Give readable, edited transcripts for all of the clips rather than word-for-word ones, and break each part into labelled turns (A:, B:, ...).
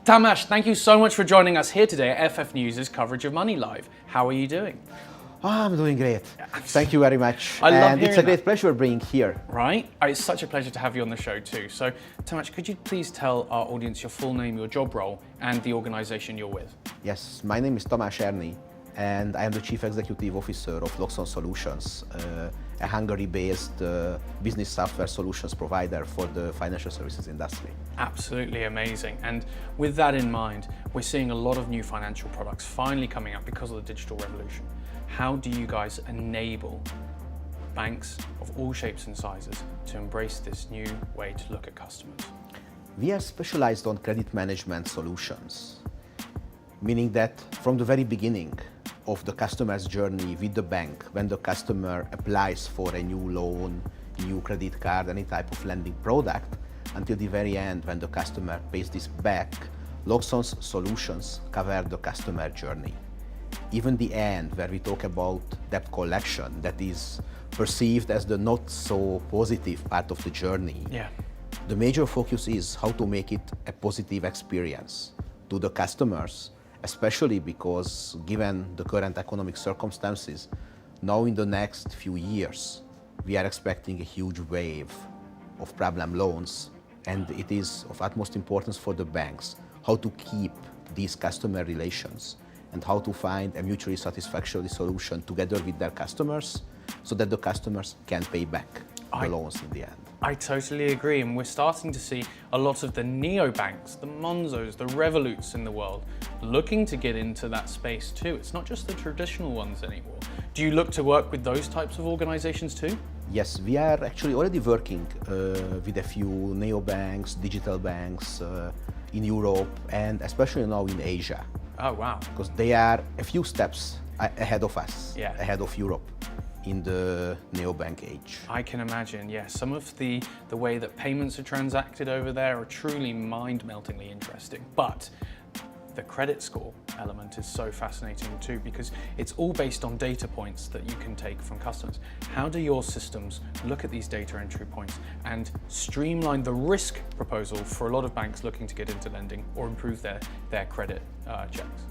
A: Tamás, thank you so much for joining us here today at FF News' coverage of MoneyLive. How are you doing?
B: I'm doing great. Thank you very much.
A: I love
B: and it's a
A: hearing
B: great pleasure being here.
A: Right? It's such a pleasure to have you on the show too. So, Tamás, could you please tell our audience your full name, your job role, and the organization you're with?
B: Yes, my name is Tamás Erni, and I am the Chief Executive Officer of Loxon Solutions, a Hungary-based business software solutions provider for the financial services industry.
A: Absolutely amazing. And with that in mind, we're seeing a lot of new financial products finally coming out because of the digital revolution. How do you guys enable banks of all shapes and sizes to embrace this new way to look at customers?
B: We are specialized on credit management solutions, meaning that from the very beginning of the customer's journey with the bank, when the customer applies for a new loan, new credit card, any type of lending product, until the very end when the customer pays this back, Loxon's solutions cover the customer journey. Even the end, where we talk about debt collection, that is perceived as the not so positive part of the journey.
A: Yeah.
B: The major focus is how to make it a positive experience to the customers, especially because given the current economic circumstances, now in the next few years, we are expecting a huge wave of problem loans, and it is of utmost importance for the banks how to keep these customer relations and how to find a mutually satisfactory solution together with their customers so that the customers can pay back the loans in the end.
A: I totally agree, and we're starting to see a lot of the neobanks, the Monzos, the Revoluts in the world looking to get into that space too. It's not just the traditional ones anymore. Do you look to work with those types of organizations too?
B: Yes, we are actually already working with a few neobanks, digital banks in Europe and especially now in Asia.
A: Oh, wow.
B: Because they are a few steps ahead of us, ahead of Europe in the neobank age.
A: I can imagine, yes. Some of the way that payments are transacted over there are truly mind-meltingly interesting. But the credit score element is so fascinating too, because it's all based on data points that you can take from customers. How do your systems look at these data entry points and streamline the risk proposal for a lot of banks looking to get into lending or improve their credit checks?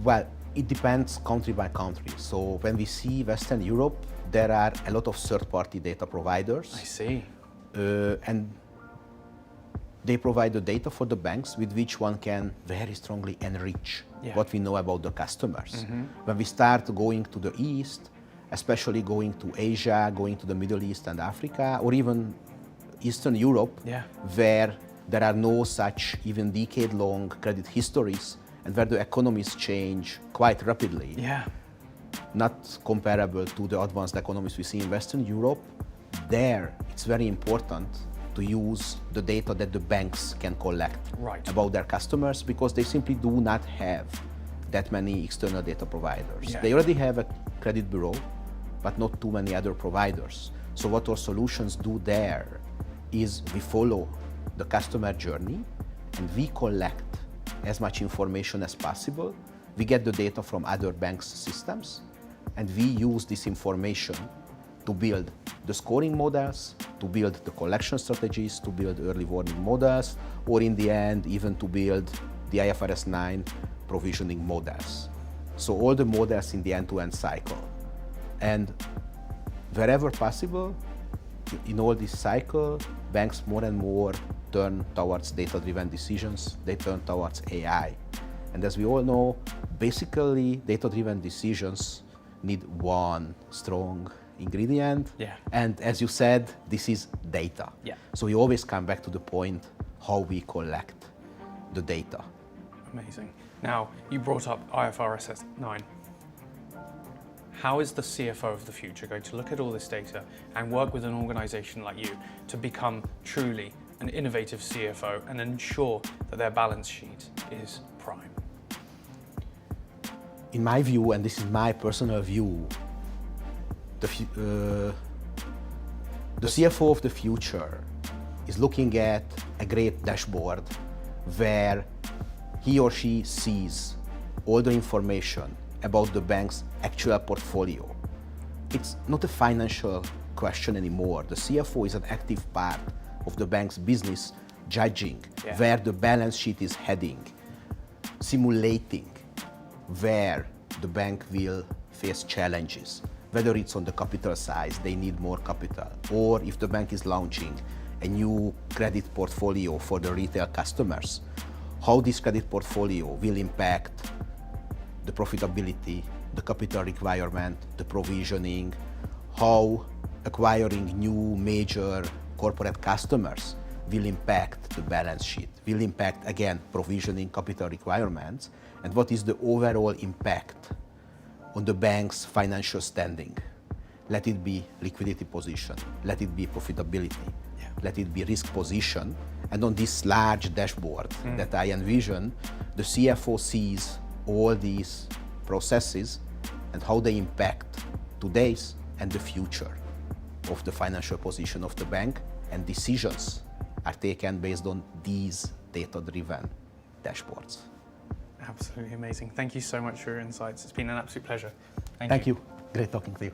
B: Well, it depends country by country. So when we see Western Europe, there are a lot of third-party data providers.
A: I see.
B: And they provide the data for the banks with which one can very strongly enrich what we know about the customers. When we start going to the East, especially going to Asia, going to the Middle East and Africa, or even Eastern Europe, where there are no such even decade-long credit histories and where the economies change quite rapidly, not comparable to the advanced economies we see in Western Europe, there it's very important to use the data that the banks can collect about their customers, because they simply do not have that many external data providers. They already have a credit bureau, but not too many other providers. So what our solutions do there is we follow the customer journey and we collect as much information as possible. We get the data from other banks' systems and we use this information to build the scoring models, to build the collection strategies, to build early warning models, or in the end, even to build the IFRS 9 provisioning models. So all the models in the end-to-end cycle. And wherever possible, in all this cycle, banks more and more turn towards data-driven decisions, they turn towards AI. And as we all know, basically data-driven decisions need one strong ingredient. And as you said, this is data. So we always come back to the point how we collect the data.
A: Amazing. Now, you brought up IFRS 9. How is the CFO of the future going to look at all this data and work with an organization like you to become truly an innovative CFO and ensure that their balance sheet is prime?
B: In my view, and this is my personal view, the CFO of the future is looking at a great dashboard where he or she sees all the information about the bank's actual portfolio. It's not a financial question anymore. The CFO is an active part of the bank's business judging where the balance sheet is heading, simulating where the bank will face challenges, whether it's on the capital size, they need more capital, or if the bank is launching a new credit portfolio for the retail customers, how this credit portfolio will impact the profitability, the capital requirement, the provisioning, how acquiring new major corporate customers will impact the balance sheet, will impact, again, provisioning, capital requirements, and what is the overall impact on the bank's financial standing. Let it be liquidity position, let it be profitability, let it be risk position, and on this large dashboard that I envision, the CFO sees all these processes and how they impact today's and the future of the financial position of the bank, and decisions are taken based on these data-driven dashboards.
A: Absolutely amazing. Thank you so much for your insights. It's been an absolute pleasure.
B: Thank you. Great talking to you.